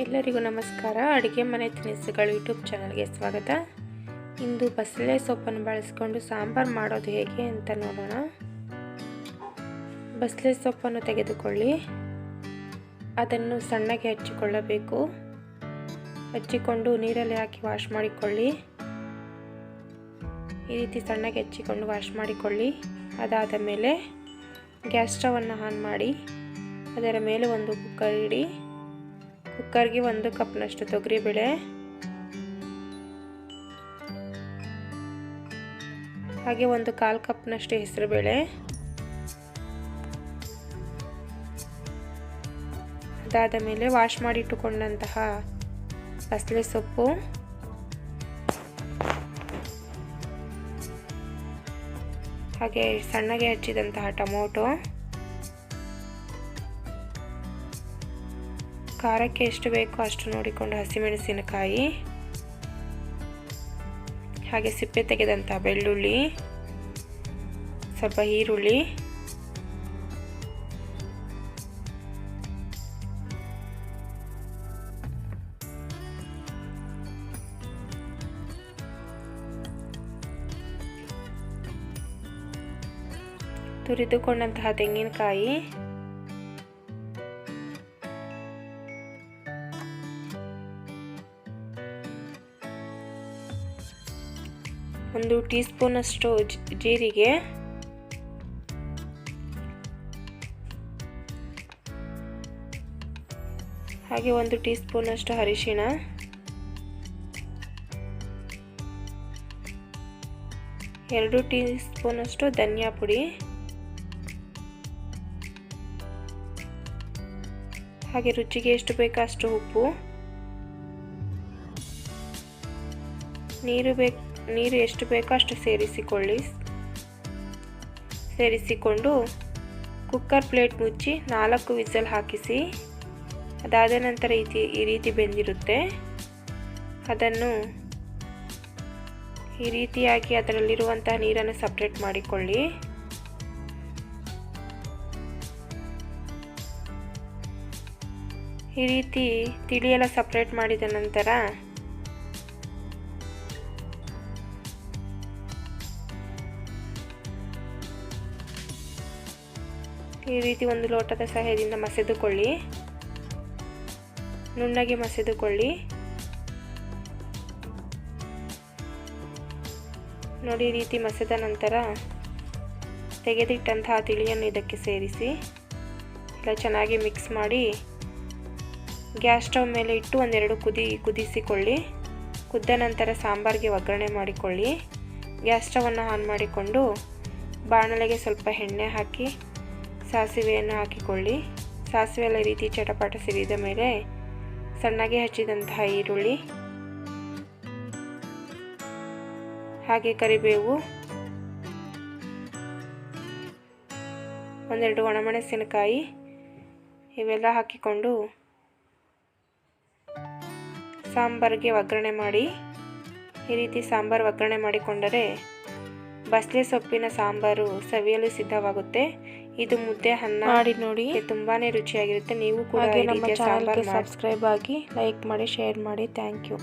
ಎಲ್ಲರಿಗೂ ನಮಸ್ಕಾರ. ಅಡುಗೆ ಮನೆ ತಿನಿಸುಗಳು ಯೂಟ್ಯೂಬ್ ಚಾನಲ್ಗೆ ಸ್ವಾಗತ. ಇಂದು ಬಸಳೆ ಸೊಪ್ಪನ್ನು ಬಳಸಿಕೊಂಡು ಸಾಂಬಾರು ಮಾಡೋದು ಹೇಗೆ ಅಂತ ನೋಡೋಣ. ಬಸಳೆ ಸೊಪ್ಪನ್ನು ತೆಗೆದುಕೊಳ್ಳಿ, ಅದನ್ನು ಸಣ್ಣಗೆ ಹಚ್ಚಿಕೊಳ್ಳಬೇಕು. ಹಚ್ಚಿಕೊಂಡು ನೀರಲ್ಲಿ ಹಾಕಿ ವಾಶ್ ಮಾಡಿಕೊಳ್ಳಿ. ಈ ರೀತಿ ಸಣ್ಣಗೆ ಹಚ್ಚಿಕೊಂಡು ವಾಶ್ ಮಾಡಿಕೊಳ್ಳಿ. ಅದಾದ ಮೇಲೆ ಗ್ಯಾಸ್ ಸ್ಟವನ್ನು ಆನ್ ಮಾಡಿ ಅದರ ಮೇಲೆ ಒಂದು ಕುಕ್ಕರ್ ಇಡಿ. ಕುಕ್ಕರ್ಗೆ 1 ಕಪ್ನಷ್ಟು ತೊಗರಿಬೇಳೆ, ಹಾಗೆ 1/4 ಕಪ್ನಷ್ಟು ಹೆಸರುಬೇಳೆ, ಅದಾದ ಮೇಲೆ ವಾಶ್ ಮಾಡಿಟ್ಟುಕೊಂಡಂತಹ ಬಸಳೆ ಸೊಪ್ಪು, ಹಾಗೆ ಸಣ್ಣಗೆ ಹೆಚ್ಚಿದಂತಹ ಟೊಮೊಟೊ, ಖಾರಕ್ಕೆ ಎಷ್ಟು ಬೇಕೋ ಅಷ್ಟು ನೋಡಿಕೊಂಡು ಹಸಿಮೆಣಸಿನಕಾಯಿ, ಹಾಗೆ ಸಿಪ್ಪೆ ತೆಗೆದಂಥ ಬೆಳ್ಳುಳ್ಳಿ, ಸ್ವಲ್ಪ ಈರುಳ್ಳಿ, ತುರಿದುಕೊಂಡಂತಹ ತೆಂಗಿನಕಾಯಿ, ಒಂದು ಟೀ ಸ್ಪೂನಷ್ಟು ಜೀರಿಗೆ, ಹಾಗೆ 1 ಟೀ ಸ್ಪೂನಷ್ಟು ಅರಿಶಿಣ, 2 ಟೀ ಸ್ಪೂನಷ್ಟು ಧನಿಯಾ ಪುಡಿ, ಹಾಗೆ ರುಚಿಗೆ ಎಷ್ಟು ಬೇಕೋ ಅಷ್ಟು ಉಪ್ಪು, ನೀರು ಎಷ್ಟು ಬೇಕೋ ಅಷ್ಟು ಸೇರಿಸಿಕೊಂಡು ಕುಕ್ಕರ್ ಪ್ಲೇಟ್ ಮುಚ್ಚಿ 4 ವಿಸಲ್ ಹಾಕಿಸಿ. ಅದಾದ ನಂತರ ಈ ರೀತಿ ಬೆಂದಿರುತ್ತೆ. ಅದನ್ನು ಈ ರೀತಿಯಾಗಿ ಅದರಲ್ಲಿರುವಂತಹ ನೀರನ್ನು ಸಪ್ರೇಟ್ ಮಾಡಿಕೊಳ್ಳಿ. ಈ ರೀತಿ ತಿಳಿಯೆಲ್ಲ ಸಪ್ರೇಟ್ ಮಾಡಿದ ನಂತರ ಈ ರೀತಿ ಒಂದು ಲೋಟದ ಸಹಾಯದಿಂದ ಮಸೆದುಕೊಳ್ಳಿ, ನುಣ್ಣಗೆ ಮಸೆದುಕೊಳ್ಳಿ. ನೋಡಿ, ಈ ರೀತಿ ಮಸೆದ ನಂತರ ತೆಗೆದಿಟ್ಟಂತಹ ತಿಳಿಯನ್ನು ಇದಕ್ಕೆ ಸೇರಿಸಿ ಎಲ್ಲ ಚೆನ್ನಾಗಿ ಮಿಕ್ಸ್ ಮಾಡಿ ಗ್ಯಾಸ್ ಸ್ಟವ್ ಮೇಲೆ ಇಟ್ಟು 1-2 ಕುದಿಸಿಕೊಳ್ಳಿ. ಕುದ್ದ ನಂತರ ಸಾಂಬಾರಿಗೆ ಒಗ್ಗರಣೆ ಮಾಡಿಕೊಳ್ಳಿ. ಗ್ಯಾಸ್ ಸ್ಟವನ್ನು ಆನ್ ಮಾಡಿಕೊಂಡು ಬಾಣಲೆಗೆ ಸ್ವಲ್ಪ ಎಣ್ಣೆ ಹಾಕಿ ಸಾಸಿವೆಯನ್ನು ಹಾಕಿಕೊಳ್ಳಿ. ಸಾಸಿವೆ ಎಲ್ಲ ರೀತಿ ಚಟಪಟ ಸಿಡಿದ ಮೇಲೆ ಸಣ್ಣಗೆ ಹಚ್ಚಿದಂತಹ ಈರುಳ್ಳಿ, ಹಾಗೆ ಕರಿಬೇವು, 1-2 ಒಣಮೆಣಸಿನಕಾಯಿ ಇವೆಲ್ಲ ಹಾಕಿಕೊಂಡು ಸಾಂಬಾರಿಗೆ ಒಗ್ಗರಣೆ ಮಾಡಿ. ಈ ರೀತಿ ಸಾಂಬಾರು ಒಗ್ಗರಣೆ ಮಾಡಿಕೊಂಡರೆ ಬಸಳೆ ಸೊಪ್ಪಿನ ಸಾಂಬಾರು ಸವಿಯಲು ಸಿದ್ಧವಾಗುತ್ತೆ. ಇದು ಮುದ್ದೆ ಅನ್ನ ಮಾಡಿ ನೋಡಿ, ತುಂಬಾನೇ ರುಚಿಯಾಗಿರುತ್ತೆ. ನೀವು ಕೂಡ ಈ ರೀತಿಯ ಸಾಂಬಾರು ಸಬ್ಸ್ಕ್ರೈಬ್ ಆಗಿ, ಲೈಕ್ ಮಾಡಿ, ಶೇರ್ ಮಾಡಿ. Thank you.